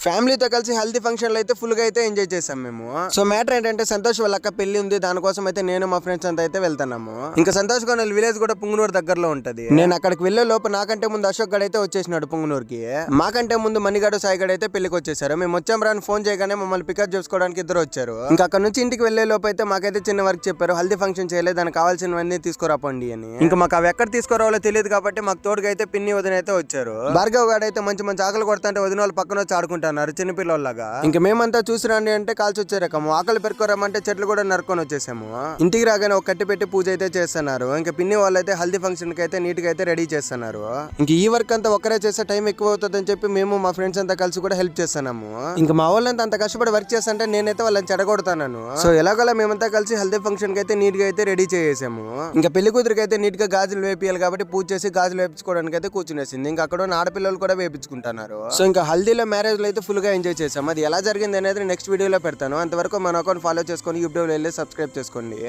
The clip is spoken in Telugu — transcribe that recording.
ఫ్యామిలీతో కలిసి హల్దీ ఫంక్షన్ లో అయితే ఫుల్ గా అయితే ఎంజాయ్ చేసాం మేము. సో మ్యాటర్ ఏంటంటే సంతోష్ వాళ్ళ అక్క పెళ్లి ఉంది, దానికోసం అయితే నేను మా ఫ్రెండ్స్ అంతా అయితే వెళ్తున్నాము. ఇంకా సంతోష్ గారి విలేజ్ కూడా పుంగనూరు దగ్గరలో ఉంటది. నేను అక్కడికి వెళ్లే లోపు నాకంటే ముందు అశోక్ గడ్ అయితే వచ్చేసినాడు పుంగనూరుకి. మాకంటే ముందు మణిగాడు సాయిగడ్ అయితే పెళ్లికి వచ్చేసారు. మేము వచ్చాం రాని ఫోన్ చేయగానే మమ్మల్ని పికప్ చేసుకోవడానికి ఇద్దరు వచ్చారు. ఇంకా అక్కడ నుంచి ఇంటికి వెళ్లే లోపు అయితే మాకైతే చిన్న వర్క్ చెప్పారు, హల్దీ ఫంక్షన్ చేయలేదు, దానికి కావాల్సినవన్నీ తీసుకురాపండి అని. ఇంకా మాకు అవి ఎక్కడ తీసుకురావాలో తెలియదు కాబట్టి మాకు తోడుగా అయితే పిన్ని వదిన అయితే వచ్చారు. భార్గవ్ గారు అయితే మంచి మంచి ఆకలి కొడతా వదిన వాళ్ళు పక్కన వచ్చి ఆడుకుంటున్నారు చిన్నపిల్లలాగా. ఇంకా మేమంతా చూసి రండి అంటే కాల్చి వచ్చే రకము, ఆకలి పెరుకోరమంటే చెట్లు కూడా నరుకొని వచ్చేసాము. ఇంటికి రాగానే ఒక కట్టి పెట్టి పూజ అయితే చేస్తున్నారు. ఇంకా పిన్ని వాళ్ళు అయితే హల్దీ ఫంక్షన్ కి అయితే నీట్ గా అయితే రెడీ చేస్తున్నారు. ఇంక ఈ వర్క్ అంతా ఒక్కరే చేస్తే టైం ఎక్కువ అవుతుంది అని చెప్పి మేము మా ఫ్రెండ్స్ అంతా కలిసి కూడా హెల్ప్ చేస్తున్నాము. ఇంకా మా వాళ్ళంతా అంత కష్టపడి వర్క్ చేస్తుంటే నేనైతే వాళ్ళని చెడగొడతాను. సో ఎలాగోలా మేమంతా కలిసి హల్దీ ఫంక్షన్ కి అయితే నీట్ గా అయితే రెడీ చేసాము. ఇంకా పెళ్లి కూతురికి అయితే నీట్ గా గాజులు వేపియాలి కాబట్టి పూజ చేసి గాజులు వేపించుకోవడానికి అయితే కూర్చునేసింది. ఇంకా అక్కడ ఉన్న ఆడపిల్లలు కూడా వేపించుకుంటున్నారు. సో ఇంకా హల్దీలో మ్యారేజ్ లో అయితే ఫుల్ గా ఎంజాయ్ చేసాము. అది ఎలా జరిగింది అనేది నెక్స్ట్ వీడియోలో పెడతాను. అంతవరకు మన అకౌంట్ ఫాలో చేసుకొని యూట్యూబ్ లో వెళ్ళి సబ్స్క్రైబ్ చేసుకోండి.